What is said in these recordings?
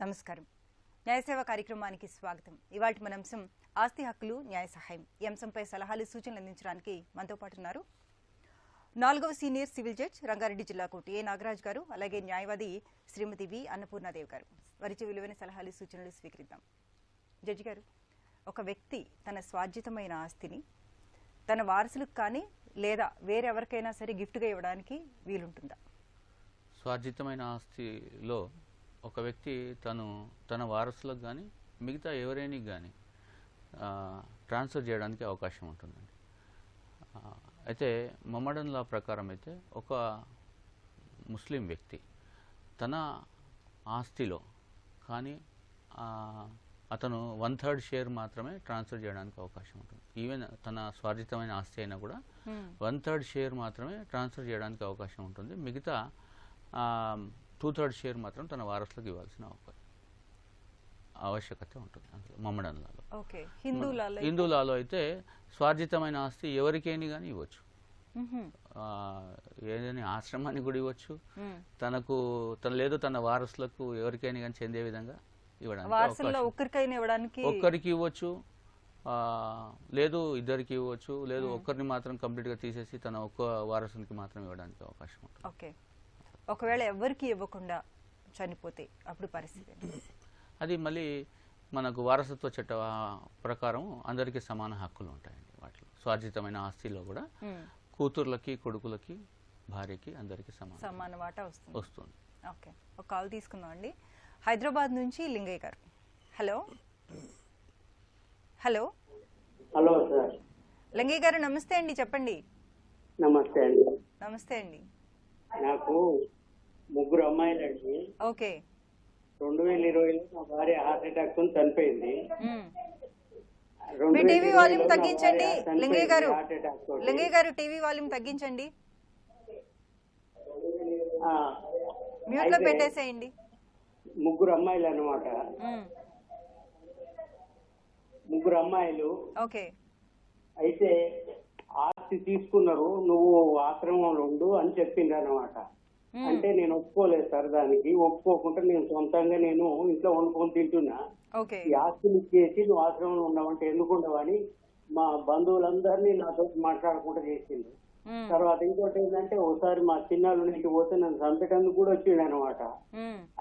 నమస్కారం. న్యాయసేవ కార్యక్రమానికి స్వాగతం. ఇవాల్టి మన అంశం ఆస్తి హక్కులు న్యాయ సహాయం. ఈ అంశంపై సలహాలు సూచనలు అందించడానికి మనతో పాటు ఉన్నారు 4వ సీనియర్ సివిల్ జడ్జ్ రంగారెడ్డి జిల్లా కోర్టు ఏ నాగరాజ్ గారు, అలాగే న్యాయవాది శ్రీమతి వి అన్నపూర్ణాదేవి గారు. వారిచే విలువైన సలహాలు సూచనలు స్వీకరిద్దాం. జడ్జి గారు, ఒక వ్యక్తి తన స్వార్జితమైన ఆస్తిని తన వారసులకు కానీ లేదా వేరెవరికైనా సరే గిఫ్ట్గా ఇవ్వడానికి వీలుంటుందా? స్వార్జితమైన ఆస్తిలో ఒక వ్యక్తి తన వారసులకు కానీ మిగతా ఎవరైనా కానీ ట్రాన్స్ఫర్ చేయడానికి అవకాశం ఉంటుందండి. అయితే మమ్మడన్ లా ప్రకారం అయితే ఒక ముస్లిం వ్యక్తి తన ఆస్తిలో కానీ అతను 1/3 షేర్ మాత్రమే ట్రాన్స్ఫర్ చేయడానికి అవకాశం ఉంటుంది. ఈవెన్ తన స్వార్జితమైన ఆస్తి అయినా కూడా 1/3 షేర్ మాత్రమే ట్రాన్స్ఫర్ చేయడానికి అవకాశం ఉంటుంది. మిగతా 2/3 షేర్ మాత్రం తన వారసులకు ఇవ్వాల్సిన ఆవశ్యకత ఉంటుంది. అందులో మమ్మడన్ లాలో. హిందూ లాలో అయితే స్వార్జితమైన ఆస్తి ఎవరికైనా కానీ ఇవ్వచ్చు. ఏదైనా ఆశ్రమానికి కూడా ఇవ్వచ్చు, లేదు తన వారసులకు ఎవరికైనా కానీ చెందే విధంగా ఇవ్వడానికి ఒక్కరికి ఇవ్వచ్చు, లేదు ఇద్దరికి ఇవ్వచ్చు, లేదు ఒక్కరిని మాత్రం కంప్లీట్ గా తీసేసి తన ఒక్క వారసునికి మాత్రం ఇవ్వడానికి అవకాశం ఉంటుంది. ఒకవేళ ఎవరికి ఇవ్వకుండా చనిపోతే అప్పుడు పరిస్థితి అది మళ్ళీ మనకు వారసత్వ చట్ట ప్రకారం అందరికీ సమాన హక్కులు ఉంటాయండి. వాటిలో స్వార్జితమైన ఆస్తిలో కూడా కూతుర్లకి, కొడుకులకి, భార్యకి అందరికీ సమాన వాటా వస్తుంది. ఓకే, ఒక కాల్ తీసుకుందాం అండి. హైదరాబాద్ నుంచి లింగయ్య గారు. Hello hello hello sir. Lingaiah గారు నమస్తే అండి, చెప్పండి. నమస్తే అండి. నమస్తే అండి. నాకు 3 అమ్మాయిలండి. ఓకే. 2020లో మా భార్య హార్ట్ అటాక్ తో చనిపోయింది. మీ టీవీ వాల్యూమ్ తగ్గించండి లింగయ్య గారు. లింగయ్య గారు టీవీ వాల్యూమ్ తగ్గించండి, మ్యూట్ లో పెట్టేసేయండి. 3 అమ్మాయిలు అన్నమాట. 3 అమ్మాయిలు. ఓకే. అయితే ఆస్తి తీసుకున్నారు, నువ్వు ఆశ్రమంలో ఉండు అని చెప్పిండ్రు అన్నమాట. అంటే నేను ఒప్పుకోలేదు సార్. దానికి ఒప్పుకోకుండా నేను సొంతంగా ఇంట్లో వండుకొని తింటున్నా. ఈ ఆస్తిని ఇచ్చేసి నువ్వు ఆశ్రమంలో ఉండవంటే ఎందుకు ఉండవని మా బంధువులందరినీ నాతో మాట్లాడకుండా చేసిండు. తర్వాత ఇంకోటి ఏంటంటే ఒకసారి మా చిన్నాళ్ళు ఇంటికి పోతే నన్ను చంపేటందుకు కూడా వచ్చిండు అనమాట.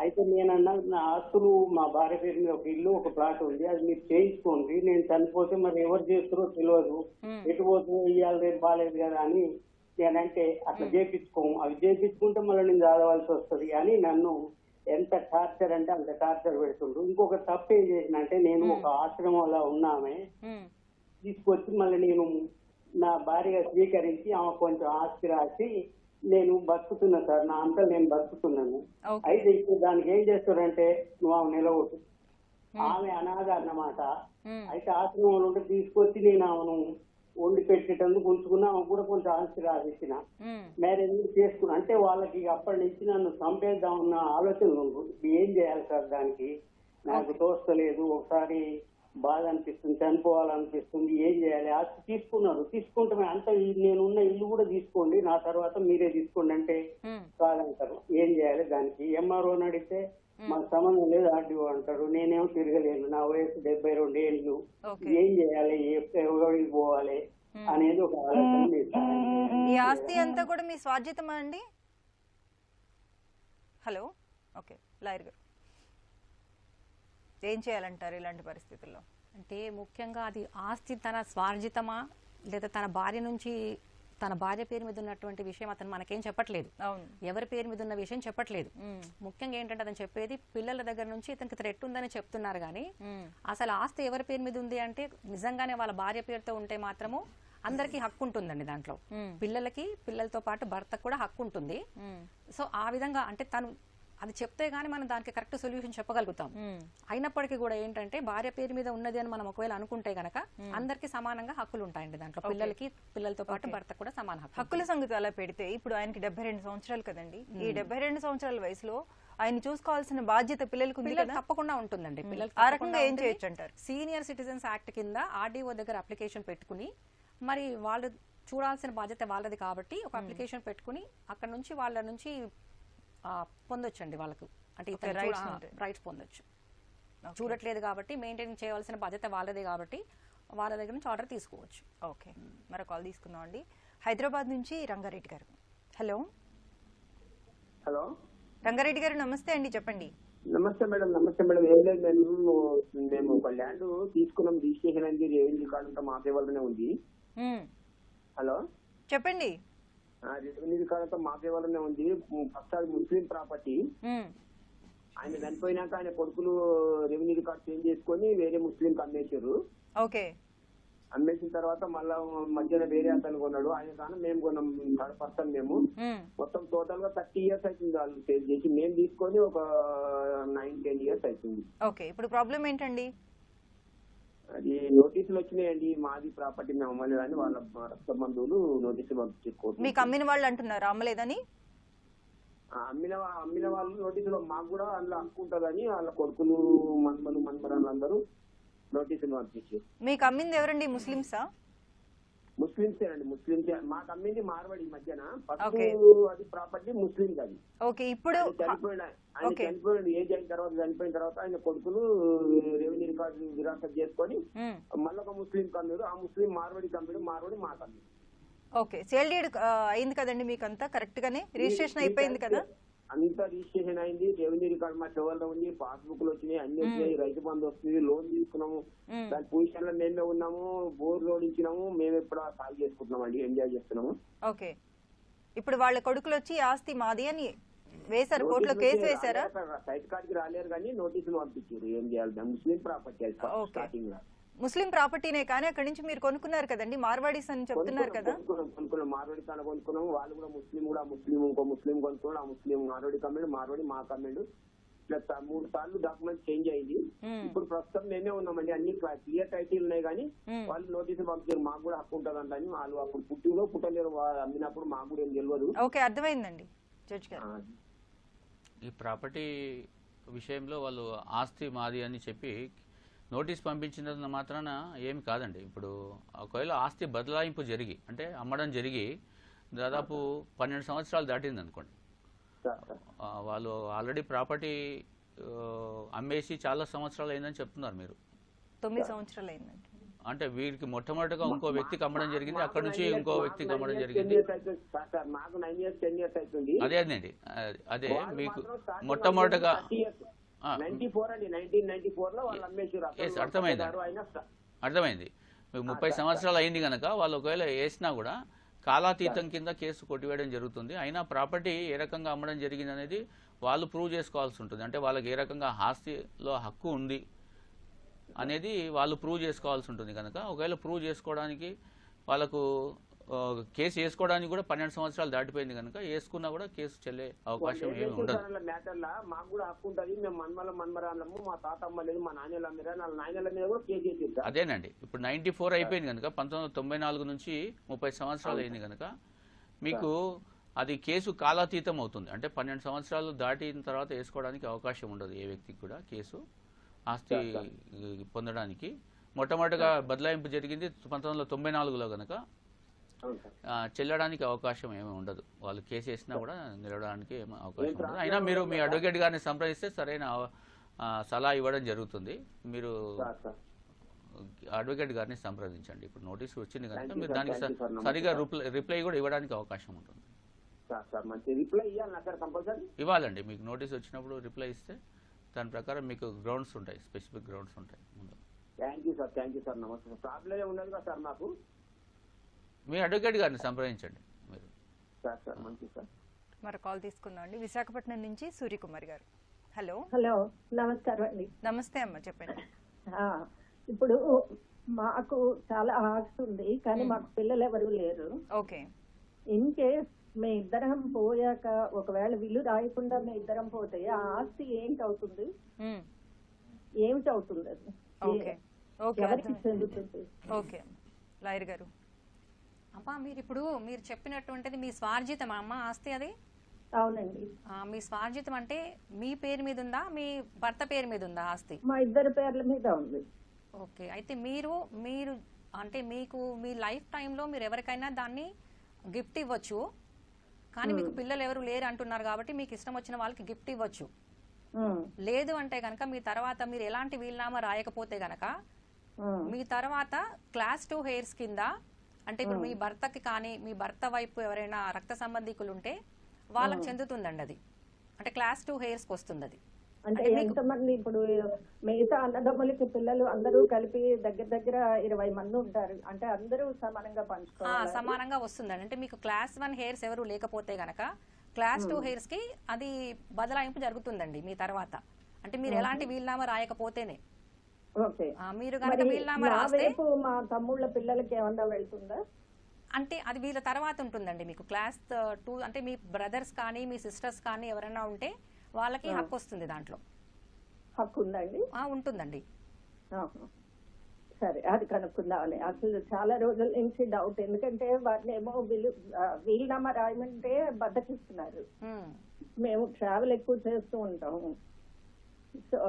అయితే నేనన్నా, నా ఆస్తులు మా భార్య పేరు మీద ఒక ఇల్లు, ఒక ప్లాట్ ఉంది, అది మీరు చేయించుకోండి, నేను చనిపోతే మరి ఎవరు చేస్తారో తెలియదు, ఎటు పోతుందో ఇవాళ రేపు బాగాలేదు కదా అని నేనంటే అట్లా చేయించుకోము, అవి చేయించుకుంటే మళ్ళీ నేను చదవాల్సి వస్తుంది అని నన్ను ఎంత టార్చర్ అంటే అంత టార్చర్ పెడుతుండ్రు. ఇంకొక తప్పు ఏం చేసిన అంటే, నేను ఒక ఆశ్రమంలో ఉన్నామే తీసుకొచ్చి మళ్ళీ నేను నా భార్యగా స్వీకరించి ఆమె కొంచెం ఆస్తి రాసి నేను బతుకుతున్నా సార్. నా అంతా నేను బతుకుతున్నాను. అయితే ఇప్పుడు దానికి ఏం చేస్తారంటే, నువ్వు ఆమె నిలవొట్టు, ఆమె అనాథ అన్నమాట. అయితే ఆశ్రమంలో ఉంటే తీసుకొచ్చి నేను ఆమెను వండి పెట్టేటందుకు ఉంచుకున్నా, ఆమె కూడా కొంచెం ఆస్తి రాసిచ్చిన, మ్యారేజ్ చేసుకున్నా. అంటే వాళ్ళకి అప్పటి నుంచి నన్ను చంపేద్దామన్న ఆలోచనలు ఉంది. ఏం చేయాలి సార్? దానికి నాకు తోస్తలేదు. ఒకసారి బాధ అనిపిస్తుంది, చనిపోవాలనిపిస్తుంది. ఏం చేయాలి? ఆస్తి తీసుకున్నారు, తీసుకుంటే అంత నేనున్న ఇల్లు కూడా తీసుకోండి, నా తర్వాత మీరే తీసుకోండి అంటే కాదంటారు. ఏం చేయాలి దానికి? ఎంఆర్ఓని అడిగితే మాకు సంబంధం లేదు, ఆర్డీఓ అంటారు. నేనేమో తిరగలేను, నా వయసు 72 ఏళ్ళు. ఏం చేయాలి, ఎవరికి పోవాలి అనేది ఒక ఆలోచన. ఈ ఆస్తి అంతా కూడా మీ స్వార్జితమా అండి? Hello, okay. లాయర్ గారు ఏం చేయాలంటారు ఇలాంటి పరిస్థితుల్లో? అంటే ముఖ్యంగా అది ఆస్తి తన స్వార్జితమా లేదా తన భార్య నుంచి, తన భార్య పేరు మీద ఉన్నటువంటి విషయం అతను మనకేం చెప్పట్లేదు, ఎవరి పేరు మీద ఉన్న విషయం చెప్పట్లేదు. ముఖ్యంగా ఏంటంటే అతను చెప్పేది పిల్లల దగ్గర నుంచి ఇతనికి థ్రెట్ ఉందని చెప్తున్నారు. కానీ అసలు ఆస్తి ఎవరి పేరు మీద ఉంది అంటే నిజంగానే వాళ్ళ భార్య పేరుతో ఉంటే మాత్రము అందరికీ హక్కు ఉంటుందండి దాంట్లో. పిల్లలతో పాటు భర్తకు కూడా హక్కు ఉంటుంది. సో ఆ విధంగా అంటే తను అది చెప్తే గానీ మనం దానికి కరెక్ట్ సొల్యూషన్ చెప్పగలుగుతాం. అయినప్పటికీ కూడా ఏంటంటే భార్య పేరు మీద ఉన్నది అని మనం ఒకవేళ అనుకుంటే గనక అందరికీ సమానంగా హక్కులు ఉంటాయండి దాంట్లో. పిల్లలతో పాటు భర్త కూడా సమాన హక్కుల సంగతి అలా పెడితే ఇప్పుడు ఆయనకి 72 సంవత్సరాలు కదండి. ఈ 72 సంవత్సరాల వయసులో ఆయన చూసుకోవాల్సిన బాధ్యత పిల్లలకు తప్పకుండా ఉంటుందండి. ఆ రకంగా ఏం చేయొచ్చు అంటారు? సీనియర్ సిటిజన్స్ యాక్ట్ కింద ఆర్డీఓ దగ్గర అప్లికేషన్ పెట్టుకుని, మరి వాళ్ళు చూడాల్సిన బాధ్యత వాళ్ళది కాబట్టి ఒక అప్లికేషన్ పెట్టుకుని అక్కడ నుంచి వాళ్ళ నుంచి పొందొచ్చండి వాళ్ళకు అంటే Okay, rights ఉంటాయి. రైట్స్ పొందొచ్చు. చూడట్లేదు కాబట్టి మెయింటైన్ చేయవలసిన బాధ్యత వాళ్ళదే కాబట్టి వాళ్ళ దగ్గర నుంచి ఆర్డర్ తీసుకోవచ్చు. ఓకే, మరో కాల్ తీసుకుందాం అండి. హైదరాబాద్ నుంచి రంగారెడ్డి గారు. హలో హలో రంగారెడ్డి గారు, నమస్తే అండి, చెప్పండి. నమస్తే మేడం. నమస్తే మేడం. ఏం లేదు, మేము ఒక ల్యాండ్ తీసుకున్నాం, రిజిస్ట్రేషన్ అయింది, రెవెన్యూ రికార్డు అంతా మా ఫేవర్లోనే ఉంది. హలో చెప్పండి. రెవెన్యూ రికార్డు అంతా మా ఫేవర్లోనే ఉంది. ఫస్ట్ అది ముస్లిం ప్రాపర్టీ. ఆయన చనిపోయినాక ఆయన కొడుకులు రెవెన్యూ రికార్డు చేంజ్ చేసుకొని వేరే ముస్లింకి అమ్మేశారు. ఓకే, అమ్మేసిన తర్వాత మళ్ళా మధ్యన వేరే అతను కొన్నాడు. ఆయన కానీ మేము కొన్నాం, 3rd మేము. మొత్తం టోటల్ గా 30 years అవుతుంది వాళ్ళు సేల్ చేసి. మేము తీసుకొని ఒక 9-10 years అవుతుంది. ఓకే, ఇప్పుడు ప్రాబ్లం ఏంటండి? అది నోటీసులు వచ్చినాయండి, మాది ప్రాపర్టీ మేము అమ్మలేదని వాళ్ళ రక్త బంధువులు నోటీసులు పంపించుకోవచ్చు. మీకు అమ్మిన వాళ్ళు అంటున్నారు అమ్మలేదని? అమ్మిన వాళ్ళు నోటీసులు మాకు కూడా అందులో హక్కు ఉంటుందని వాళ్ళ కొడుకులు మన్మరాలు అందరూ నోటీసులు పంపించారు. మీకు అమ్మింది ఎవరండి? ముస్లిమ్సా? ముస్లింసే అండి, ముస్లింసే. మాకు అమ్మింది మార్వాడి మధ్యన. ఫస్ట్ అది ప్రాపర్టీ ముస్లిం అది. ఓకే, ఇప్పుడు ఆయన చనిపోయాడు. ఏజ్ అయిన తర్వాత చనిపోయిన తర్వాత ఆయన కొడుకులు రెవెన్యూ రికార్డు విరాసత్ చేసుకొని మళ్ళీ ఒక ముస్లిం కమ్మారు. ఆ ముస్లిం మార్వాడి కమ్మాడు, మార్వాడి మాకు అమ్మాడు. ఓకే, సేల్ డీడ్ అయింది కదండి మీకు? అంతా కరెక్ట్ గానే రిజిస్ట్రేషన్ అయిపోయింది కదా? అంతా రిజిస్ట్రేషన్ అయింది, రెవెన్యూ రికార్డు మా చెవుల్లో ఉంది, పాస్బుక్ లు వచ్చినాయి, అన్ని వచ్చినాయి, రైతు బంధు వస్తుంది, లోన్ తీసుకున్నాము, దాని పొజిషన్ లో మేమే ఉన్నాము, బోర్ లోడ్ ఇచ్చినాము, మేము ఎప్పుడు సాల్వ్ చేసుకుంటున్నాం అండి, ఎంజాయ్ చేస్తున్నాము. ఓకే, ఇప్పుడు వాళ్ళ కొడుకులు వచ్చి ఆస్తి మాది అని వేశారు, కోర్టులో కేసు వేశారా? సైట్ కార్డుకి రాలేరు కానీ నోటీసులు పంపించారు. ఏం చేయాలి, ముస్లిం ప్రాపర్టీ స్టార్టింగ్ లో. ముస్లిం ప్రాపర్టీనే కానీ అక్కడి నుంచి మీరు కొనుక్కున్నారు కదండి, మార్వాడీస్ అని చెప్తున్నారు కదా? కొనుక్కున్నాం, మార్వాడి తాను కొనుక్కున్నాం. వాళ్ళు కూడా ముస్లిం ఇంకో ముస్లిం కొనుక్కున్నాడు. ఆ ముస్లిం మార్వాడి కమ్మాడు, మార్వాడి మా కమ్మాడు. ప్లస్ 3 సార్లు డాక్యుమెంట్ చేంజ్ అయింది. ఇప్పుడు ప్రస్తుతం మేమే ఉన్నామండి, అన్ని క్లియర్ టైటిల్ ఉన్నాయి కానీ వాళ్ళు నోటీసులు పంపించారు. మాకు కూడా హక్కు ఉంటుందంట అని. వాళ్ళు అప్పుడు పుట్టలేరు, అమ్మినప్పుడు మాకు కూడా ఏం తెలియదు. ఓకే, అర్థమైందండి జడ్జి గారు. ఈ ప్రాపర్టీ విషయంలో వాళ్ళు ఆస్తి మాది అని చెప్పి నోటీస్ పంపించినందున మాత్రాన ఏమి కాదండి. ఇప్పుడు ఒకవేళ ఆస్తి బదలాయింపు జరిగి అంటే అమ్మడం జరిగి దాదాపు 12 సంవత్సరాలు దాటింది అనుకోండి, వాళ్ళు ఆల్రెడీ ప్రాపర్టీ అమ్మేసి చాలా సంవత్సరాలు అయిందని చెప్తున్నారు మీరు. 9 సంవత్సరాలు అయిందండి. అంటే వీరికి మొట్టమొదటిగా ఇంకో వ్యక్తికి అమ్మడం జరిగింది, అక్కడ నుంచి ఇంకో వ్యక్తికి అమ్మడం జరిగింది. అదే అదండి, అదే మీకు మొట్టమొదటిగా అర్థమైంది. మీకు 30 సంవత్సరాలు అయింది కనుక వాళ్ళు ఒకవేళ వేసినా కూడా కాలాతీతం కింద కేసు కొట్టివేయడం జరుగుతుంది. అయినా ప్రాపర్టీ ఏ రకంగా అమ్మడం జరిగింది అనేది వాళ్ళు ప్రూవ్ చేసుకోవాల్సి ఉంటుంది. అంటే వాళ్ళకి ఏ రకంగా ఆస్తిలో హక్కు ఉంది అనేది వాళ్ళు ప్రూవ్ చేసుకోవాల్సి ఉంటుంది కనుక ఒకవేళ ప్రూవ్ చేసుకోవడానికి వాళ్ళకు కేసు వేసుకోవడానికి కూడా 12 సంవత్సరాలు దాటిపోయింది కనుక వేసుకున్నా కూడా కేసు చెల్లే అవకాశం ఏమి ఉండదు. మాకు కూడా హక్కు ఉంటుంది. మేము మన్మరాళ్ళము, మా తాత అమ్మలేదు, మా నాయనల మీద, నాయనల మీద కూడా కేసు వేసేది. అదేనండి, ఇప్పుడు 94 అయిపోయింది కనుక 1994 నుంచి 30 సంవత్సరాలు అయింది కనుక మీకు అది కేసు కాలాతీతం అవుతుంది. అంటే 12 సంవత్సరాలు దాటిన తర్వాత వేసుకోవడానికి అవకాశం ఉండదు ఏ వ్యక్తికి కూడా కేసు ఆస్తి పొందడానికి. మొట్టమొదటిగా బదలాయింపు జరిగింది 1994లో కనుక చెల్లడానికి అవకాశం ఏమీ ఉండదు. వాళ్ళు కేసు వేసినా కూడా నిలవడానికి ఏమీ అవకాశం ఉండదు. అయినా మీరు మీ అడ్వకేట్ గారిని సంప్రదిస్తే సరైన సలహా ఇవ్వడం జరుగుతుంది. మీరు అడ్వకేట్ గారిని సంప్రదించండి. ఇప్పుడు నోటీసు వచ్చింది కనుక మీరు దానికి సరిగా రిప్లై కూడా ఇవ్వడానికి అవకాశం ఉంటుంది. ఇవ్వాలండి, మీకు నోటీస్ వచ్చినప్పుడు రిప్లై ఇస్తే దాని ప్రకారం మీకు గ్రౌండ్స్ ఉంటాయి, స్పెసిఫిక్ గ్రౌండ్స్ ఉంటాయి. మీ అడ్వకేట్ గారిని సంప్రదించండి మీరు. మరి కాల్ తీసుకుందాం అండి. విశాఖపట్నం నుంచి సూర్యకుమార్ గారు. హలో. హలో, నమస్కారం అండి. నమస్తే అమ్మ, చెప్పండి. ఇప్పుడు మాకు చాలా ఆస్తి ఉంది కానీ మాకు పిల్లలు ఎవరు లేరు. ఓకే. ఇన్ కేస్ మీ ఇద్దరం పోయాక ఒకవేళ విల్లు రాయకుండా మీ ఇద్దరం పోతే ఆ ఆస్తి ఏంటి అవుతుంది? ఏమిటి అవుతుంది అది? ఎవరికి చెందుతుంది? ఓకే లాయర్ గారు. అమ్మా మీరు చెప్పినటువంటిది మీ స్వార్జితం అమ్మ ఆస్తి అది? అవునండి. మీ స్వార్జితం అంటే మీ పేరు మీద ఉందా, మీ భర్త పేరు మీద ఉందా ఆస్తి? మా ఇద్దరి పేర్ల మీద ఉంది. ఓకే, అయితే మీరు అంటే మీకు మీ లైఫ్ టైంలో మీరు ఎవరికైనా దాన్ని గిఫ్ట్ ఇవ్వచ్చు, కానీ మీకు పిల్లలు ఎవరు లేరు అంటున్నారు కాబట్టి మీకు ఇష్టం వచ్చిన వాళ్ళకి గిఫ్ట్ ఇవ్వచ్చు. లేదు అంటే గనక మీ తర్వాత మీరు ఎలాంటి వీలునామా రాయకపోతే గనక మీ తర్వాత క్లాస్ 2 హెయిర్స్ కింద, అంటే ఇప్పుడు మీ భర్తకి కానీ మీ భర్త వైపు ఎవరైనా రక్త సంబంధికులు ఉంటే వాళ్ళకి చెందుతుందండి అది. అంటే క్లాస్ 2 హెయిర్స్ కి వస్తుంది అది. అంటే ఎంతమంది ఇప్పుడు మిగతా అన్నదమ్ములకి పిల్లలు అందరూ కలిపి దగ్గర దగ్గర 20 మంది ఉంటారు, అంటే అందరూ సమానంగా పంచుకోవాలి? సమానంగా వస్తుందండి. అంటే మీకు క్లాస్ 1 హెయిర్స్ ఎవరు లేకపోతే గనక క్లాస్ 2 హెయిర్స్ కి అది బదలాయింపు జరుగుతుందండి మీ తర్వాత. అంటే మీరు ఎలాంటి వీలునామా రాయకపోతేనే. మీరు గనక వీలునామా రాస్తే మా తమ్ముళ్ళ పిల్లలకి ఏమన్నా వెళ్తుందా? అంటే అది వీళ్ళ తర్వాత ఉంటుందండి. మీకు క్లాస్ 2 అంటే మీ బ్రదర్స్ కానీ మీ సిస్టర్స్ కానీ ఎవరైనా ఉంటే వాళ్ళకి హక్కు వస్తుంది. దాంట్లో హక్కు ఉందండి? ఉంటుందండి. సరే, అది కనుక్కుందామని. అసలు చాలా రోజుల నుంచి డౌట్, ఎందుకంటే వాటిని ఏమో వీలునామా రాయమంటే బద్దకిస్తున్నారు. మేము ట్రావెల్ ఎక్కువ చేస్తూ ఉంటాము, సో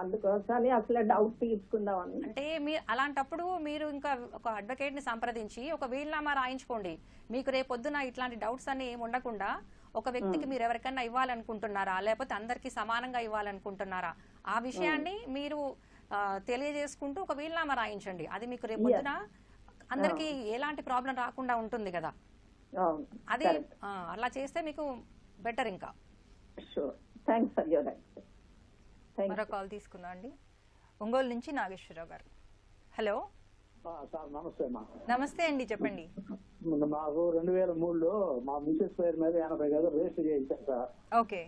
అందుకోసమని అసలు డౌట్ తీసుకుందామని. అంటే మీరు అలాంటప్పుడు మీరు ఇంకా ఒక అడ్వకేట్ ని సంప్రదించి ఒక వీలునామా రాయించుకోండి. మీకు రేపొద్దున ఇట్లాంటి డౌట్స్ అన్ని ఏమి ఉండకుండా ఒక వ్యక్తికి మీరు ఎవరికైనా ఇవ్వాలనుకుంటున్నారా, లేకపోతే అందరికి సమానంగా ఇవ్వాలనుకుంటున్నారా, ఆ విషయాన్ని మీరు తెలియజేసుకుంటూ ఒక వీలునామా రాయించండి. అది మీకు రేపొద్దున అందరికి ఎలాంటి ప్రాబ్లం రాకుండా ఉంటుంది కదా. అది అలా చేస్తే మీకు బెటర్. ఇంకా మరో కాల్ తీసుకుందాం అండి. ఒంగోలు నుంచి నాగేశ్వరరావు గారు. హలో సార్, నమస్తే. నమస్తే అండి, చెప్పండి. మాకు 2003లో మా మిసెస్ పేరు మీద 80 గదులు రిజిస్టర్ చేయించారు సార్. ఓకే.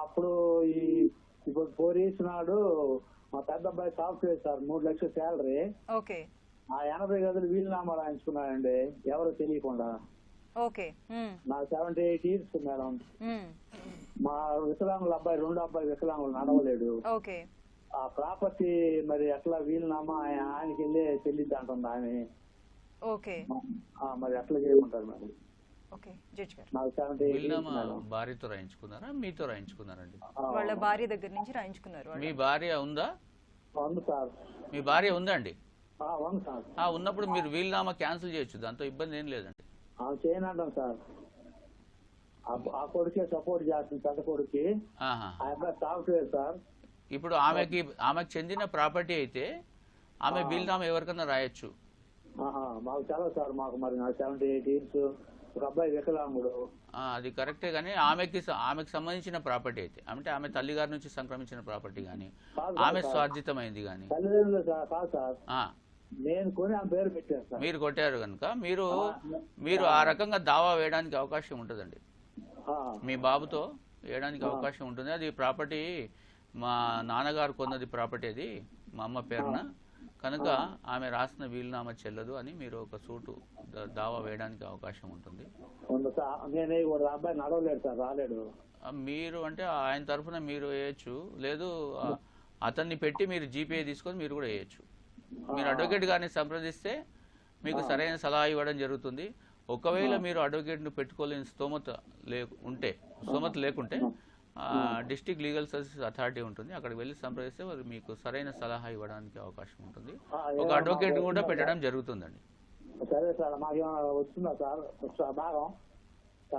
అప్పుడు ఇప్పుడు 4 years నాడు మా పెద్ద అబ్బాయి సాఫ్ట్వేర్ సార్, 3 లక్షల శాలరీ. ఓకే. ఆ 80 గదులు వీలునామా రాయించుకున్నానండి, ఎవరు తెలియకుండా. ఓకే. నాకు 78 years మేడం. మా వికలాంగుల అబ్బాయి, 2వ అబ్బాయి వికలాంగులు, నడవలేడు. ఓకే. ఆ ప్రాపర్టీ మరి ఎట్లా వీలునామా ఆయనకి వెళ్ళి చెల్లిద్ది అంటుంది ఆమె. ఓకే. మరి ఎట్లా చేయమంటారు మేడం? ఓకే జడ్జ్ గారు, నాకు 78 years. భార్యతో రాయించుకున్నారా, మీతో రాయించుకున్నారండి? వాళ్ళ భార్య దగ్గర నుంచి రాయించుకున్నారు. మీ భార్య ఉందా? ఉంది సార్. మీ భార్య ఉందా అండి? ఉంది సార్. ఉన్నప్పుడు మీరు వీలునామా క్యాన్సిల్ చేయొచ్చు, దాంతో ఇబ్బంది ఏం లేదండి. చేయనంటాం సార్. ఆ కొడుకే సపోర్ట్ చేస్తుంది, పెద్ద కొడుకి. Software sir. ఇప్పుడు ఆమెకి చెందిన ప్రాపర్టీ అయితే ఆమె వీలునామా ఎవరికన్నా రాయొచ్చు. మాకు చాలా సార్. మాకు మరి 78 years, ఒక అబ్బాయి వికలాంగుడు. అది కరెక్టే, కానీ ఆమెకి సంబంధించిన ప్రాపర్టీ అయితే, అంటే ఆమె తల్లి గారి నుంచి సంక్రమించిన ప్రాపర్టీ కానీ ఆమె స్వార్జితమైంది కానీ. తల్లిదండ్రులు కాదు సార్, నేను కొని ఆ పేరు పెట్టాను సార్. మీరు కొట్టారు కనుక మీరు ఆ రకంగా దావా వేయడానికి అవకాశం ఉంటుందండి. మీ బాబుతో వేయడానికి అవకాశం ఉంటుంది. అది ప్రాపర్టీ మా నాన్నగారు కొన్నది ప్రాపర్టీ, అది మా అమ్మ పేరున కనుక ఆమె రాసిన వీలునామా చెల్లదు అని మీరు ఒక సూటు దావా వేయడానికి అవకాశం ఉంటుంది. మీరు అంటే ఆయన తరఫున మీరు వేయచ్చు, లేదు అతన్ని పెట్టి మీరు జీపే తీసుకొని మీరు కూడా వేయచ్చు. మీరు అడ్వకేట్ గారిని సంప్రదిస్తే మీకు సరైన సలహా ఇవ్వడం జరుగుతుంది. ఒకవేళ మీరు అడ్వకేట్ను పెట్టుకోలేని స్తోమత లేకుంటే డిస్ట్రిక్ట్ లీగల్ సర్వీసెస్ అథారిటీ ఉంటుంది, అక్కడికి వెళ్ళి సంప్రదిస్తే వారు మీకు సరైన సలహా ఇవ్వడానికి అవకాశం ఉంటుంది. ఒక అడ్వకేట్ కూడా పెట్టడం జరుగుతుందండి.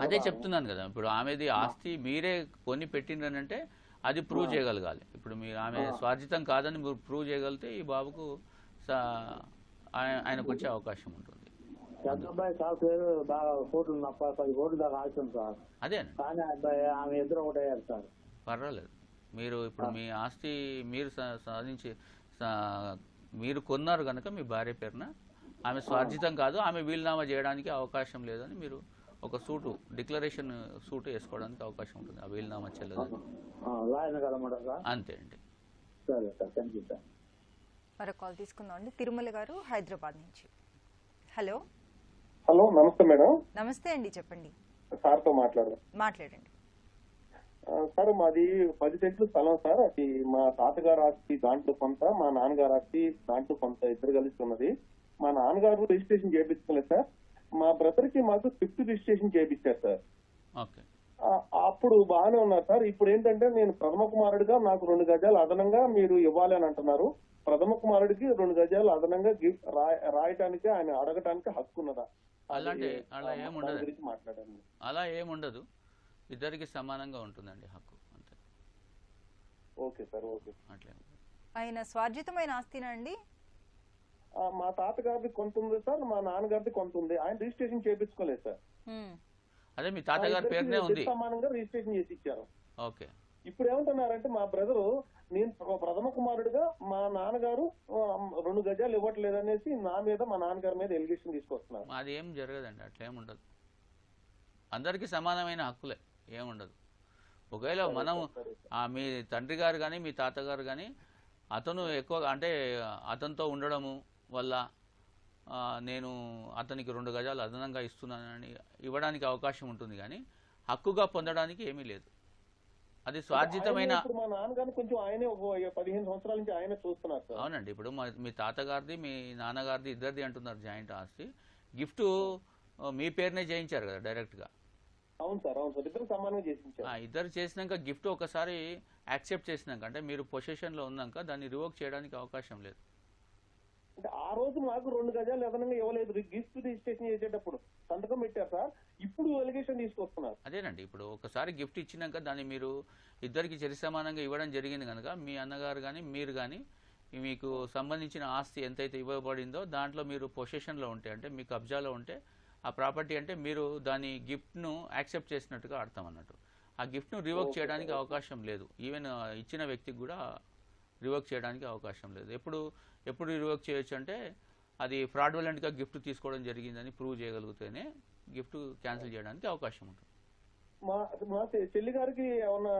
అదే చెప్తున్నాను కదా, ఇప్పుడు ఆమెది ఆస్తి మీరే కొని పెట్టిండ్రనంటే అది ప్రూవ్ చేయగలగాలి. ఇప్పుడు మీరు ఆమె స్వార్జితం కాదని మీరు ప్రూవ్ చేయగలిగితే ఈ బాబుకు ఆయనకు వచ్చే అవకాశం ఉంటుంది. అదే పర్వాలేదు. మీరు ఇప్పుడు మీ ఆస్తి మీరు సాధించి మీరు కొన్నారు కనుక మీ భార్య పేరున ఆమె స్వార్జితం కాదు, ఆమె వీలునామా చేయడానికి అవకాశం లేదని మీరు ఒక డిక్లరేషన్ సూటు వేసుకోవడానికి అవకాశం ఉంటుంది. ఆ వీలునామా చెల్లదు, అంతే అండి. మరో కాల్ తీసుకుందాం అండి. తిరుమల గారు హైదరాబాద్ నుంచి. హలో. హలో, నమస్తే మేడం. నమస్తే అండి, చెప్పండి. సార్తో మాట్లాడండి. సార్, మాది 10 సెంట్లు స్థలం సార్. అది మా తాతగారు ఆస్తి దాంట్లో కొంత, మా నాన్నగారు ఆస్తి దాంట్లో కొంత, ఇద్దరు కలిసి ఉన్నది. మా నాన్నగారు రిజిస్ట్రేషన్ చేయించుకోలేదు సార్. మా బ్రదర్ కి మాకు ఫిఫ్త్ రిజిస్ట్రేషన్ చేయించారు సార్. అప్పుడు బాగానే ఉన్నారు సార్. ఇప్పుడు ఏంటంటే నేను ప్రథమ కుమారుడిగా నాకు 2 గజాలు అదనంగా మీరు ఇవ్వాలి అని అంటున్నారు. ప్రథమ కుమారుడికి 2 గజాలు అదనంగా రాయటానికి ఆయన అడగటానికి హక్కు ఉన్నదా? అలా ఏముండదు, ఇద్దరికి సమానంగా ఉంటుందండి హక్కు, అంతే. Okay sir, okay. అట్లే ఆయన స్వార్జితమైన ఆస్తినా అండి? మా తాతగారిది కొంత ఉంది సార్, మా నాన్నగారిది కొంత ఉంది. ఆయన రిజిస్ట్రేషన్ చేయించుకోలేదు సార్. అదే మీ తాతగారి పేరునే ఉంది, సమానంగా రిజిస్ట్రేషన్ చేసి ఇచ్చారు. ఓకే. ఇప్పుడు ఏమంటున్నారంటే మా బ్రదరు, నేను ప్రథమ కుమారుడిగా మా నాన్నగారు 2 గజాలు ఇవ్వట్లేదు అనేసి నా మీద, మా నాన్నగారి మీద ఎలిగేషన్ తీసుకొస్తున్నారు. అది ఏం జరగదండి, అట్లేముండదు. అందరికీ సమానమైన హక్కులే, ఏముండదు. ఒకవేళ మనం మీ తండ్రి గారు కానీ మీ తాతగారు కానీ అతను ఎక్కువ అంటే అతనితో ఉండడము వల్ల నేను అతనికి 2 గజాలు అదనంగా ఇస్తున్నానని ఇవ్వడానికి అవకాశం ఉంటుంది, కానీ హక్కుగా పొందడానికి ఏమీ లేదు. అది స్వార్జితమైన. మా నాన్నగారిని కొంచెం ఆయనే 15 సంవత్సరాల నుంచి ఆయన చూస్తున్నారు సార్. అవునండి, ఇప్పుడు మీ తాతగారిది మీ నాన్నగారిది ఇద్దరిది అంటున్నారు జాయింట్ ఆస్తి. గిఫ్ట్ మీ పేరునే చేయించారు కదా డైరెక్ట్గా. అవును సార్, అవును సార్, ఇద్దరు సమానంగా చేసించారు. ఇద్దరు చేసినాక గిఫ్ట్ ఒకసారి యాక్సెప్ట్ చేసినాక అంటే మీరు పొజిషన్లో ఉన్నాక దాన్ని రివోక్ చేయడానికి అవకాశం లేదు. అంటే ఆ రోజు మాకు 2 గజాలు అదనంగా ఇవ్వలేదు, గిఫ్ట్ రిజిస్ట్రేషన్ చేసేటప్పుడు సంతకం పెట్టారు సార్. ఇప్పుడు ఎలిగేషన్ తీసుకొస్తున్నారు. అదేనండి, ఇప్పుడు ఒకసారి గిఫ్ట్ ఇచ్చినాక దాన్ని మీరు ఇద్దరికి చరి సమానంగా ఇవ్వడం జరిగింది కనుక మీ అన్నగారు కానీ మీరు కానీ మీకు సంబంధించిన ఆస్తి ఎంతైతే ఇవ్వబడిందో దాంట్లో మీరు పొజిషన్లో ఉంటే అంటే మీ కబ్జాలో ఉంటే ఆ ప్రాపర్టీ అంటే మీరు దాని గిఫ్ట్ను యాక్సెప్ట్ చేసినట్టుగా అర్థం అన్నట్టు. ఆ గిఫ్ట్ను రివోక్ చేయడానికి అవకాశం లేదు. ఈవెన్ ఇచ్చిన వ్యక్తికి కూడా రివోక్ చేయడానికి అవకాశం లేదు. ఎప్పుడు రివోక్ చేయొచ్చు అంటే అది ఫ్రాడ్యులెంట్గా గిఫ్ట్ తీసుకోవడం జరిగిందని ప్రూవ్ చేయగలిగితేనే గిఫ్ట్ క్యాన్సిల్ చేయడానికి అవకాశం ఉంటుంది. మా చెల్లి గారికి ఏమన్నా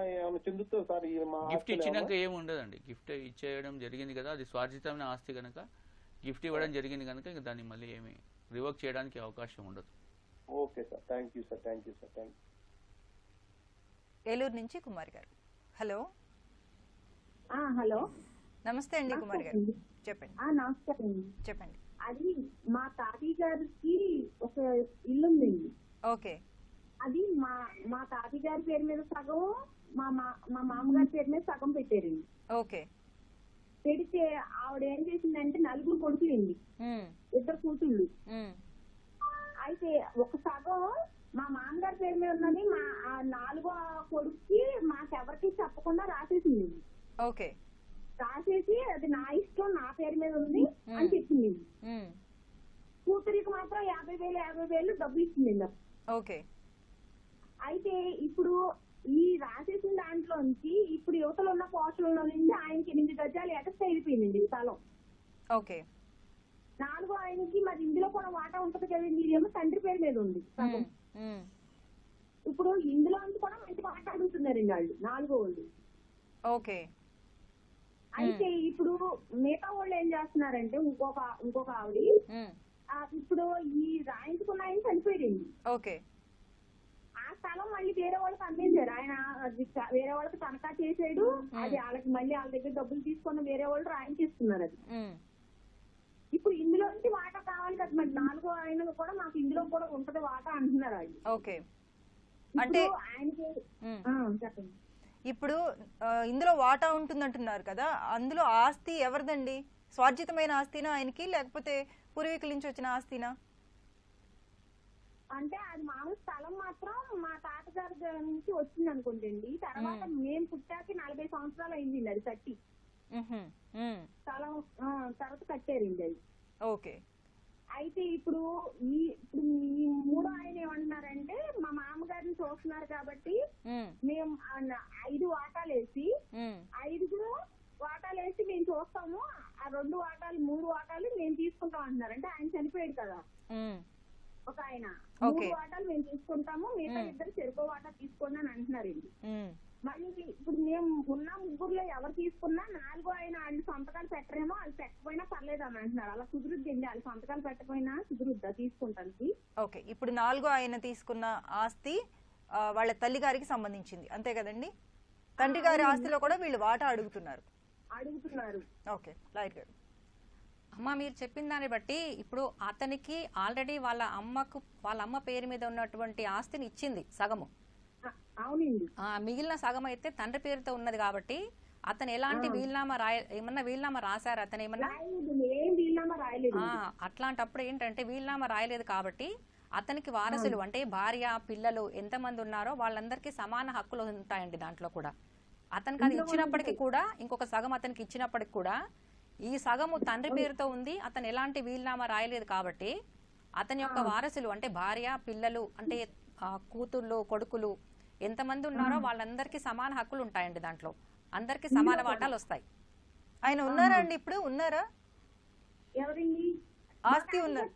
చెందుతుంది సార్? గిఫ్ట్ ఇచ్చినాక ఏమి ఉండదండి. గిఫ్ట్ ఇచ్చేయడం జరిగింది కదా, అది స్వార్జితమైన ఆస్తి కనుక గిఫ్ట్ ఇవ్వడం జరిగింది కనుక ఇంకా దాన్ని మళ్ళీ ఏమి రివోక్ చేయడానికి అవకాశం ఉండదు. Okay sir, thank you sir, thank you sir, thank you. Eluru నుంచి కుమార్ గారు. హలో. హలో, నమస్తే అండి కుమార్ గారు, చెప్పండి. నమస్కారం అండి. చెప్పండి. అది మా తాతయ్య గారికి ఒక ఇల్లు ఉందండి. ఓకే. అది మా తాతయ్య గారి పేరు మీద సగం, మా మామగారి పేరు మీద సగం పెట్టారండి. ఓకే. పెడితే ఆవిడ ఏం చేసిందంటే 4 కొడుకులండి, 2 కూతుళ్ళు. అయితే ఒక సగం మా మామగారి పేరు మీద ఉన్నది, మా 4వ కొడుకుకి మాకెవరికి చెప్పకుండా రాసేసింది. ఓకే. రాసేసి అది నా ఇష్టం, నా పేరు మీద ఉంది అని చెప్పింది. కూతురికి మాత్రం 50,000 డబ్బులు ఇచ్చింది. ఓకే. అయితే ఇప్పుడు ఈ రాసేసిన దాంట్లోంచి ఇప్పుడు యువతలు ఉన్న పోస్టులలో నుంచి ఆయనకి 8 గజాలు ఎక్స్ట్రా అయిపోయిందండి స్థలం. ఓకే. 4 ఆయనకి మరి ఇందులో కూడా వాటా ఉంటది కదండి, ఇదేమో తండ్రి పేరు మీద ఉంది. ఇప్పుడు ఇందులో నుంచి కూడా మంచి వాటా అడుగుతున్నారండి వాళ్ళు 4 వాళ్ళు. ఓకే. అయితే ఇప్పుడు మిగతా వాళ్ళు ఏం చేస్తున్నారంటే ఇంకొక ఆవిడ ఇప్పుడు ఈ రాయించుకున్న ఆయన చనిపోయాడండి. ఓకే. ఆ స్థలం మళ్ళీ వేరే వాళ్ళకి అందించారు. ఆయన వేరే వాళ్ళకి తనఖా చేసాడు, అది వాళ్ళకి మళ్ళీ వాళ్ళ దగ్గర డబ్బులు తీసుకున్న వేరే వాళ్ళు రాయించేస్తున్నారు. అది ఇప్పుడు ఇందులో నుంచి వాటా కావాలి కదా, మరి 4వ ఆయన కూడా మాకు ఇందులో కూడా ఉంటది వాటా అంటున్నారు వాళ్ళు. ఓకే. అంటే ఆయనకి చెప్పండి. ఇప్పుడు ఇందులో వాటా ఉంటుందంటున్నారు కదా, అందులో ఆస్తి ఎవరిదండి? స్వార్జితమైన ఆస్తినా ఆయనకి, లేకపోతే పూర్వీకుల నుంచి వచ్చిన ఆస్తినా? అంటే అది మామూలు స్థలం మాత్రం మా తాతగారి నుంచి వచ్చింది అనుకుంటండి. తర్వాత మేము పుట్టాక 40 సంవత్సరాలు అయింది అది కట్టి. స్థలం తర్వాత కట్టారండి అది. ఓకే. అయితే ఇప్పుడు ఈ 3వ ఆయన ఏమంటున్నారంటే మా మామగారిని చూస్తున్నారు కాబట్టి మేము 5 వాటాలు వేసి 5 వాటాలు వేసి మేము చూస్తాము, ఆ 2 వాటాలు 3 వాటాలు మేము తీసుకుంటాం అంటున్నారు. అంటే ఆయన చనిపోయాడు కదా ఒక ఆయన, 3 వాటాలు మేము తీసుకుంటాము, మిగతా 2 చెరుకో వాటా తీసుకోండి అని అంటున్నారండి. మళ్ళీ ఇప్పుడు మేము ఉన్న 3లో ఎవరు తీసుకున్నా 4వ ఆయన వాళ్ళు సంతకాలు పెట్టరేమో, వాళ్ళు పెట్టకపోయినా పర్లేదు అని అంటున్నారు. అలా కుదురుద్దండి, వాళ్ళు సంతకాలు పెట్టకపోయినా కుదురుద్దా తీసుకుంటానికి? ఓకే. ఇప్పుడు 4వ ఆయన తీసుకున్న ఆస్తి వాళ్ళ తల్లి గారికి సంబంధించింది అంతే కదండి? తండ్రి గారి ఆస్తిలో కూడా వీళ్ళు వాటా అడుగుతున్నారు. ఓకే. లాయర్ గారు. అమ్మ, మీరు చెప్పిన దాన్ని బట్టి ఇప్పుడు అతనికి ఆల్రెడీ వాళ్ళ అమ్మ పేరు మీద ఉన్నటువంటి ఆస్తిని ఇచ్చింది సగము. అవునండి. మిగిలిన సగం అయితే తండ్రి పేరుతో ఉన్నది కాబట్టి అతను ఎలాంటి ఏమన్నా వీలునామా రాశారు? అతను ఏమన్నా అట్లాంటప్పుడు ఏంటంటే వీలునామా రాయలేదు కాబట్టి అతనికి వారసులు అంటే భార్య పిల్లలు ఎంతమంది ఉన్నారో వాళ్ళందరికీ సమాన హక్కులు ఉంటాయండి దాంట్లో కూడా. అతనికి అది ఇచ్చినప్పటికీ కూడా ఇంకొక సగం అతనికి ఇచ్చినప్పటికి కూడా ఈ సగము తండ్రి పేరుతో ఉంది, అతను ఎలాంటి వీలునామా రాయలేదు కాబట్టి అతని యొక్క వారసులు అంటే భార్య, పిల్లలు అంటే కూతుళ్ళు, కొడుకులు ఎంతమంది ఉన్నారో వాళ్ళందరికీ సమాన హక్కులు ఉంటాయండి. దాంట్లో అందరికి సమాన వాటాలు వస్తాయి. ఆయన ఉన్నారా అండి ఇప్పుడు? ఉన్నారా? ఎవరండి? ఆస్తి ఉన్నారు.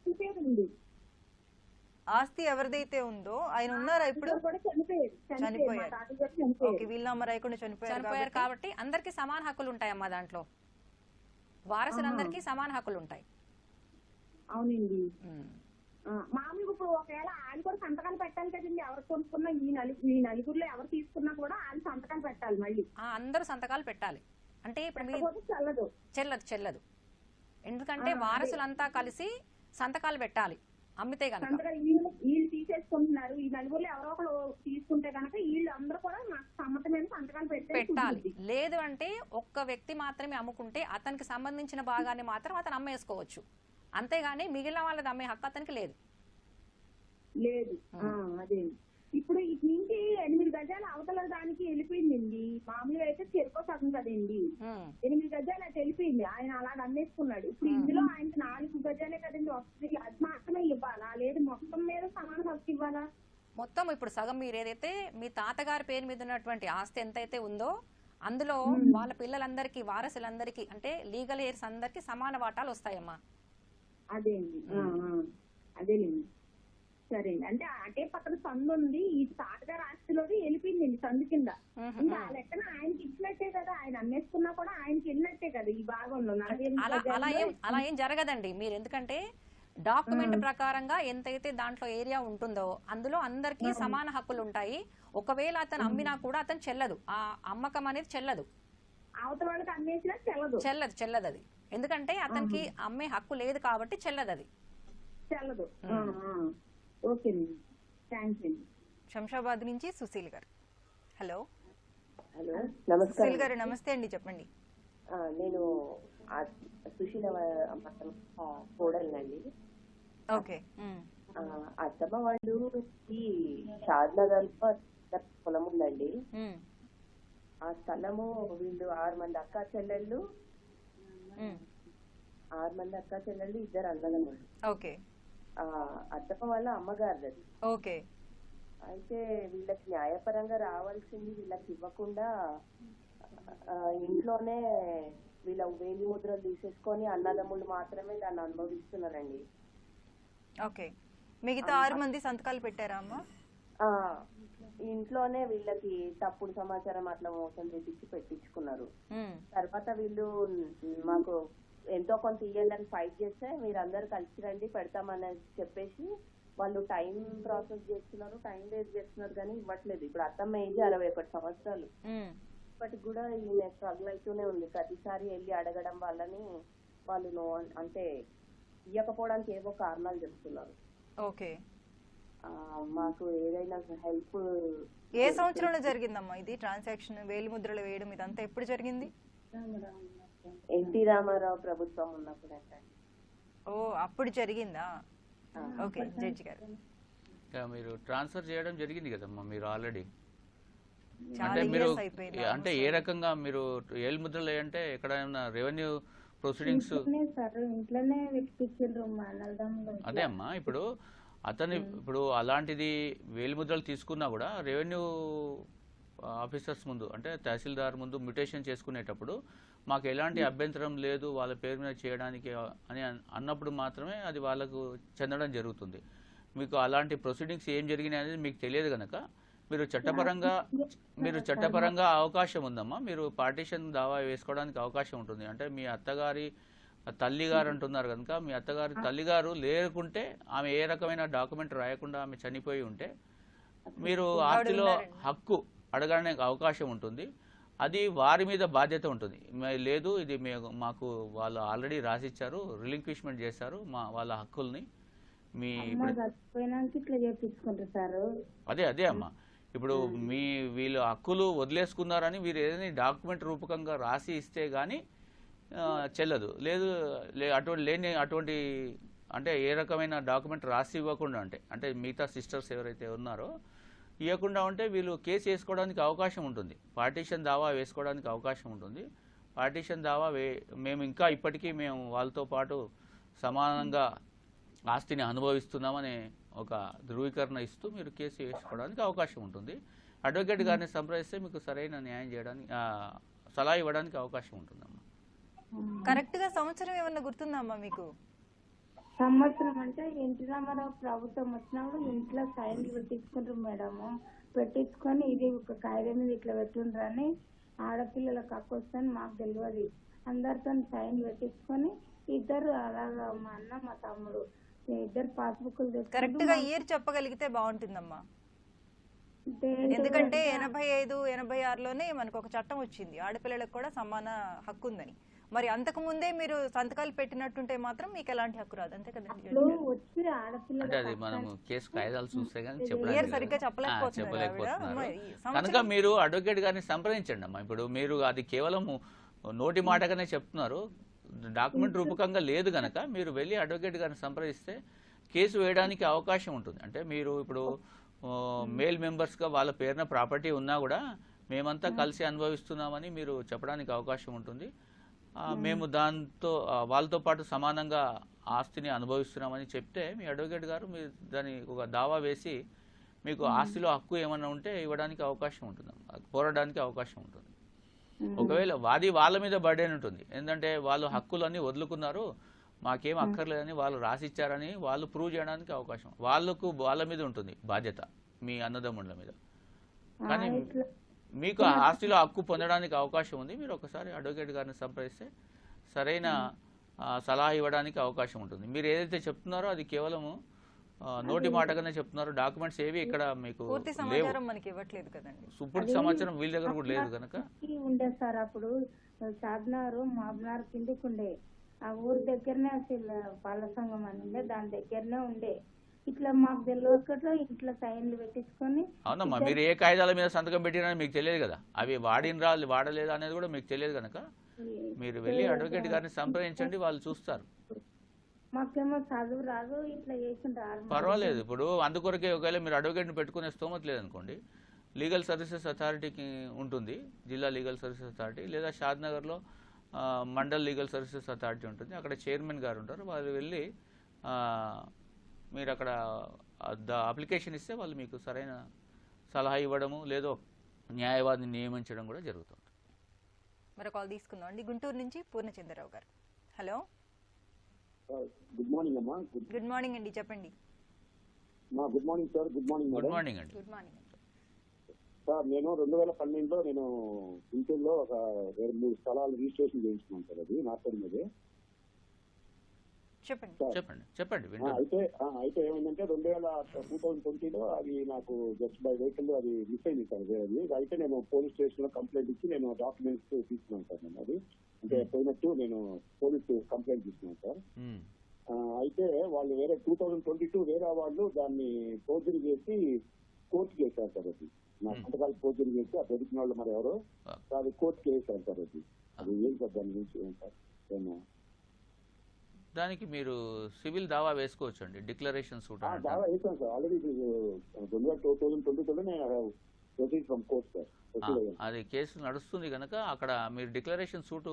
ఆస్తి ఎవరిదైతే ఉందో ఆయన ఉన్నారా ఇప్పుడు? చనిపోయారు. ఓకే, వీలునామా రాయకుండా చనిపోయారు కాబట్టి అందరికి సమాన హక్కులు ఉంటాయమ్మా. దాంట్లో వారసులందరికీ సమాన హక్కులు ఉంటాయి. అవునండి. మామూలుగా ఇప్పుడు ఒకవేళ ఆయన కూడా సంతకాలు పెట్టాలి కదండి. ఎవరు కొనుక్కున్నా ఈ నలుగురిలో ఎవరు తీసుకున్నా కూడా ఆయన సంతకాలు పెట్టాలి. మళ్ళీ అందరూ సంతకాలు పెట్టాలి. అంటే ఇప్పుడు చెల్లదు. ఎందుకంటే వారసులంతా కలిసి సంతకాలు పెట్టాలి. అమ్మితే కనుక వీళ్ళు తీసేసుకుంటున్నారు. ఈ నలుగురిలో ఎవరో ఒకరు తీసుకుంటే కనుక వీళ్ళు అందరూ కూడా నాకు సమ్మతమైన సంతకాలు పెట్టాలి. లేదు అంటే ఒక్క వ్యక్తి మాత్రమే అమ్ముకుంటే అతనికి సంబంధించిన భాగాన్ని మాత్రం అతను అమ్మేసుకోవచ్చు. అంతేగాని మిగిలిన వాళ్ళది అమ్మే హక్కు అతనికి లేదు. అదే ఇప్పుడు ఇటు నుంచి 8 గజాలు అవతల దానికి వెళ్ళిపోయిందండి. మామూలుగా అయితే చెరుకో సగం కదండి. 8 గజాలు అయితే వెళ్ళిపోయింది. ఆయన అలాగ అమ్మేసుకున్నాడు. ఇప్పుడు ఇందులో ఆయనకి 4 గజాలే కదండి వస్తుంది. అది మాత్రమే ఇవ్వాలా, లేదు మొత్తం మీద సమాన హక్కు ఇవ్వాలా? మొత్తం ఇప్పుడు సగం మీరు ఏదైతే మీ తాతగారి పేరు మీద ఉన్నటువంటి ఆస్తి ఎంతైతే ఉందో అందులో వాళ్ళ పిల్లలందరికీ, వారసులందరికీ అంటే లీగల్ హెయిర్స్ అందరికి సమాన వాటాలు వస్తాయమ్మా. అదేలేండి. సరే అండి. అంటే అటే పక్కన సందు ఉంది. ఈ తాతగారి ఆస్తిలోకి వెళ్ళిపోయిందండి సందు కింద. ఇంకా ఆ లెక్కన ఆయనకి ఇచ్చినట్టే కదా. ఆయన అమ్మేసుకున్నా కూడా ఆయనకి వెళ్ళినట్టే కదా ఈ భాగంలో. అలా ఏం జరగదండి. మీరు ఎందుకంటే డాక్యుమెంట్ ప్రకారంగా ఎంతైతే దాంట్లో ఏరియా ఉంటుందో అందులో అందరికీ సమాన హక్కులు ఉంటాయి. ఒకవేళ అతను అమ్మినా కూడా అతను చెల్లదు. ఆ అమ్మకం అనేది చెల్లదు. అవతల వాళ్ళకి అమ్మేసినా చెల్లదు అది. ఎందుకంటే అతనికి అమ్మే హక్కు లేదు కాబట్టి చెల్లదు అది. చెల్లదు. ఓకే అండి, థ్యాంక్స్ అండి. శంషాబాద్ నుంచి సుశీల్ గారు. హలో. సుశీల్ గారు నమస్తే అండి, చెప్పండి. నేను సుశీల కోడలండి. ఓకే. అత్తమ్మ వాళ్ళు ఈ షాద్నగర్ లో పొలం ఉందండి. ఆ స్థలము వీళ్ళు 6 మంది అక్క చెల్లెళ్ళు, 2 అన్నదమ్ములు. ఓకే. అత్తమ్మ వాళ్ళ అమ్మగారిది. ఓకే. అయితే వీళ్ళకి న్యాయపరంగా రావాల్సింది వీళ్ళకి ఇవ్వకుండా ఇంట్లోనే వీళ్ళ వేలి ముద్రలు తీసేసుకొని అన్నదమ్ములు మాత్రమే దాన్ని అనుభవిస్తున్నారండి. ఓకే. మిగతా 6 మంది సంతకాలు పెట్టారా అమ్మా? ఇంట్లోనే వీళ్ళకి తప్పుడు సమాచారం అట్లా మోసం చేపించి పెట్టించుకున్నారు. తర్వాత వీళ్ళు మాకు ఎంతో కొంత ఇయ్యండి అని ఫైట్ చేస్తే మీరు అందరు కలిసి రండి పెడతామని చెప్పేసి వాళ్ళు టైం ప్రాసెస్ చేస్తున్నారు, టైం వేస్ట్ చేస్తున్నారు కానీ ఇవ్వట్లేదు. ఇప్పుడు అత్తమ్మ ఏజ్ 61 సంవత్సరాలు. ఇప్పటికి కూడా ఈమె స్ట్రగుల్ అవుతూనే ఉంది. ప్రతిసారి వెళ్ళి అడగడం వాళ్ళని వాళ్ళు అంటే ఇవ్వకపోవడానికి ఏవో కారణాలు చెప్తున్నారు. ఓకే. మాకు ఏదైనా హెల్ప్. ఏ సంవత్సరంలో జరిగిందమ్మా ఇది ట్రాన్సాక్షన్? వేలి ముద్రలు వేయడం ఇదంతా ఎప్పుడు జరిగింది? ఎన్టీ రామారావు ప్రభుత్వం ఉన్నప్పుడు అంటే. ఓ, అప్పుడు జరిగిందా? ఓకే. జడ్జి గారు, మీరు ట్రాన్స్ఫర్ చేయడం జరిగింది కదమ్మా మీరు ఆల్రెడీ. అంటే మీరు అంటే ఏ రకంగా మీరు ఏలు ముద్రలు అంటే ఎక్కడైనా రెవెన్యూ ప్రొసీడింగ్స్? అదే అమ్మా, ఇప్పుడు అతని ఇప్పుడు అలాంటిది వేలిముద్రలు తీసుకున్నా కూడా రెవెన్యూ ఆఫీసర్స్ ముందు అంటే తహసీల్దార్ ముందు మ్యూటేషన్ చేసుకునేటప్పుడు మాకు ఎలాంటి అభ్యంతరం లేదు వాళ్ళ పేరు మీద చేయడానికి అని అన్నప్పుడు మాత్రమే అది వాళ్ళకు చెందడం జరుగుతుంది. మీకు అలాంటి ప్రొసీడింగ్స్ ఏం జరిగినాయి అనేది మీకు తెలియదు కనుక మీరు చట్టపరంగా అవకాశం ఉందమ్మా. మీరు పార్టీషన్ దావా వేసుకోవడానికి అవకాశం ఉంటుంది. అంటే మీ అత్తగారి తల్లిగారు అంటున్నారు కనుక మీ అత్తగారి తల్లిగారు లేకుంటే ఆమె ఏ రకమైన డాక్యుమెంట్ రాయకుండా ఆమె చనిపోయి ఉంటే మీరు ఆస్తిలో హక్కు అడగడానికి అవకాశం ఉంటుంది. అది వారి మీద బాధ్యత ఉంటుంది. లేదు ఇది మాకు వాళ్ళు ఆల్రెడీ రాసిచ్చారు, రిలింక్విష్మెంట్ చేశారు వాళ్ళ హక్కుల్ని. మీ అదే అమ్మా, ఇప్పుడు మీ వీళ్ళు హక్కులు వదిలేసుకున్నారని మీరు ఏదైనా డాక్యుమెంట్ రూపకంగా రాసి ఇస్తే గానీ చెల్లదు. లేదు అటువంటి అంటే ఏ రకమైన డాక్యుమెంట్ రాసి ఇవ్వకుండా అంటే మిగతా సిస్టర్స్ ఎవరైతే ఉన్నారో ఇవ్వకుండా ఉంటే వీళ్ళు కేసు వేసుకోవడానికి అవకాశం ఉంటుంది, పార్టీషన్ దావా వేసుకోవడానికి అవకాశం ఉంటుంది. పార్టీషన్ దావా మేము ఇంకా ఇప్పటికీ మేము వాళ్ళతో పాటు సమానంగా ఆస్తిని అనుభవిస్తున్నామని ఒక ధృవీకరణ ఇస్తూ మీరు కేసు వేసుకోవడానికి అవకాశం ఉంటుంది. అడ్వకేట్ గారిని సంప్రదిస్తే మీకు సరైన న్యాయం చేయడానికి సలహా ఇవ్వడానికి అవకాశం ఉంటుందమ్మా. కరెక్ట్ గా సంవత్సరం ఏమన్నా గుర్తుందమ్మా మీకు? సంవత్సరం అంటే ఇంటి నెంబర్ ప్రభుత్వం వచ్చినప్పుడు ఇంట్లో సైన్లు పెట్టించుకుంటారు మేడము. పెట్టించుకొని ఇది ఒక కాగితం మీద ఇట్లా పెట్టుండ్రని ఆడపిల్లలకు హక్కు వస్తుందని మాకు తెలియదు. అందరితో సైన్లు పెట్టించుకొని ఇద్దరు అలాగా మా అన్న మా తమ్ముడు ఇద్దరు పాస్బుక్లు కరెక్ట్ గా ఇయర్ చెప్పగలిగితే బాగుంటుందమ్మా. ఎందుకంటే 85, 86లోనే మనకు ఒక చట్టం వచ్చింది, ఆడపిల్లలకు కూడా సమాన హక్కు ఉందని. మరి అంతకు ముందే మీరు సంతకాలు పెట్టినట్టుంటే మాత్రం మీకు ఎలాంటి హక్కు రాదు, అంతే కదండి? అంటే అది మనం కేసు కాయిదాలు చూస్తే కానీ సరిగ్గా చెప్పలేకపోతున్నారు. కనుక మీరు అడ్వకేట్ గారిని సంప్రదించండి అమ్మా. ఇప్పుడు మీరు అది కేవలం నోటి మాటగానే చెప్తున్నారు, డాక్యుమెంట్ రూపకంగా లేదు కనుక మీరు వెళ్ళి అడ్వకేట్ గారిని సంప్రదిస్తే కేసు వేయడానికి అవకాశం ఉంటుంది. అంటే మీరు ఇప్పుడు మేల్ మెంబర్స్గా వాళ్ళ పేరున ప్రాపర్టీ ఉన్నా కూడా మేమంతా కలిసి అనుభవిస్తున్నామని మీరు చెప్పడానికి అవకాశం ఉంటుంది. మేము దాంతో వాళ్ళతో పాటు సమానంగా ఆస్తిని అనుభవిస్తున్నామని చెప్తే మీ అడ్వకేట్ గారు మీరు దాని ఒక దావా వేసి మీకు ఆస్తిలో హక్కు ఏమన్నా ఉంటే ఇవ్వడానికి అవకాశం ఉంటుంది, పోరాడడానికి అవకాశం ఉంటుంది. ఒకవేళ వాది వాళ్ళ మీద బర్డెన్ ఉంటుంది, ఏంటంటే వాళ్ళు హక్కులన్నీ వదులుకున్నారు, మాకేం అక్కర్లేదని వాళ్ళు రాసిచ్చారని వాళ్ళు ప్రూవ్ చేయడానికి అవకాశం వాళ్ళ మీద ఉంటుంది బాధ్యత, మీ అన్నదమ్ముళ్ళ మీద. కానీ మీకు ఆస్తిలో హక్కు పొందడానికి అవకాశం ఉంది. మీరు ఒకసారి అడ్వకేట్ గారిని సంప్రదిస్తే సరైన సలహా ఇవ్వడానికి అవకాశం ఉంటుంది. మీరు ఏదైతే చెప్తున్నారో అది కేవలము నోటి మాటగానే చెప్తున్నారు, డాక్యుమెంట్స్ ఏవి ఇక్కడ మీకు లేవు, పూర్తి సమాచారం వీళ్ళ దగ్గర కూడా లేదు కనుక. ఉండే సార్ అప్పుడు షాద్నగర్ మాబ్నగర్ కిందకి ఉండే, ఆ ఊరి దగ్గరనే అసలు పాల సంఘం అని ఉండే, దాని దగ్గరనే ఉండే. ఇట్లా మాకు తెలియకట్లో ఇట్లా సైన్లు పెట్టించుకొని. అవునమ్మా, మీరు ఏ కాయిదాల మీద సంతకం పెట్టినని మీకు తెలియదు కదా, అవి వాడినరా వాడలేదా అనేది కూడా మీకు తెలియదు కనుక మీరు వెళ్ళి అడ్వకేట్ గారిని సంప్రదించండి, వాళ్ళు చూస్తారు. మాకేమో చదువు రాదు, ఇట్లా చేసిండ్రు. పర్వాలేదు, ఇప్పుడు అందుకొరకే ఒకవేళ మీరు అడ్వకేట్ని పెట్టుకునే స్తోమత లేదనుకోండి, లీగల్ సర్వీసెస్ అథారిటీకి ఉంటుంది, జిల్లా లీగల్ సర్వీసెస్ అథారిటీ, లేదా షాద్నగర్లో మండల్ లీగల్ సర్వీసెస్ అథారిటీ ఉంటుంది, అక్కడ చైర్మన్ గారు ఉంటారు. వాళ్ళు వెళ్ళి మీరు అక్కడ అప్లికేషన్ ఇస్తే వాళ్ళు మీకు సరైన సలహా ఇవ్వడము లేదో న్యాయవాదిని నియమించడం కూడా జరుగుతుంది. మరి కాల్ తీసుకుందాం అండి. గుంటూరు నుంచి పూర్ణచంద్రరావు గారు. హలో, గుడ్ మార్నింగ్ అమ్మా. గుడ్ మార్నింగ్ అండి, చెప్పండి. Good morning sir. Good morning. Good morning అండి. Good morning sir. నేను 2012లో నేను గుంటూరులో ఒక 2-3 స్థలాలు రిజిస్ట్రేషన్ చేయించుకున్నాను సార్. అది నా పేరు మీదే. చెప్పండి. అయితే ఏమైందంటే 2020లో అది నాకు జస్ట్ బై వెహికల్ అది మిస్ అయింది సార్. అది అయితే నేను పోలీస్ స్టేషన్ లో కంప్లైంట్ ఇచ్చి నేను డాక్యుమెంట్స్ తీసుకున్నాను సార్. నేను అది అంటే పోయినట్టు నేను పోలీస్ కంప్లైంట్ తీసుకున్నాను సార్. అయితే వాళ్ళు వేరే 2022 వేరే వాళ్ళు దాన్ని ఫోర్జరీ చేసి కోర్టుకి వేశారు సార్. అది నా సంతకాలు ఫోర్జరీ చేసి ఆ దొరికిన వాళ్ళు మరి ఎవరో అది కోర్టుకి వేశారు సార్. అది ఏం సార్ దాని గురించి ఏం సార్? దానికి మీరు సివిల్ దావా వేసుకోవచ్చు అండి, డిక్లరేషన్ సూట్. దావా వేసాను సార్ ఆల్రెడీ. 2022 అది కేసు నడుస్తుంది కనుక అక్కడ మీరు డిక్లరేషన్ సూట్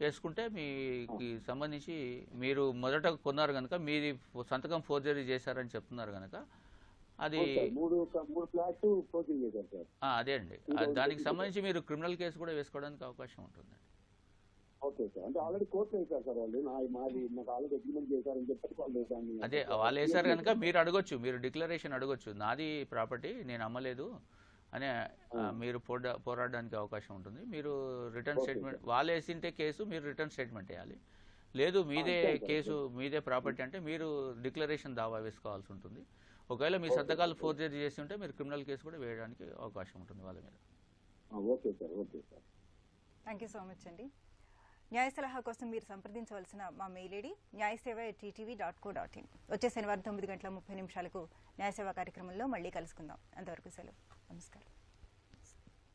వేసుకుంటే మీకు సంబంధించి మీరు మొదట కొన్నారు కనుక మీది సంతకం ఫోర్జరీ చేశారని చెప్తున్నారు కనుక అది అదే అండి. దానికి సంబంధించి మీరు క్రిమినల్ కేసు కూడా వేసుకోవడానికి అవకాశం ఉంటుంది. అదే వాళ్ళు వేశారు కనుక మీరు అడగొచ్చు, మీరు డిక్లరేషన్ అడగొచ్చు, నాది ప్రాపర్టీ నేను అమ్మలేదు అని మీరు పోరాడడానికి అవకాశం ఉంటుంది. మీరు రిటర్న్ స్టేట్మెంట్ వాళ్ళు వేసింటే కేసు మీరు రిటర్న్ స్టేట్మెంట్ వేయాలి. లేదు మీదే కేసు మీదే ప్రాపర్టీ అంటే మీరు డిక్లరేషన్ దావా వేసుకోవాల్సి ఉంటుంది. ఒకవేళ మీ సంతకాలు ఫోర్జరీ చేసి ఉంటే మీరు క్రిమినల్ కేసు కూడా వేయడానికి అవకాశం ఉంటుంది వాళ్ళ మీద. థ్యాంక్ యూ సో మచ్ అండి. న్యాయ సలహా కోసం మీరు సంప్రదించవలసిన మా మెయిల్ ఐడి nyayaseeva@ttv.co.in. వచ్చే శనివారం 9:30 న్యాయసేవ కార్యక్రమంలో మళ్ళీ కలుసుకుందాం. అంతవరకు సెలవు. నమస్కారం.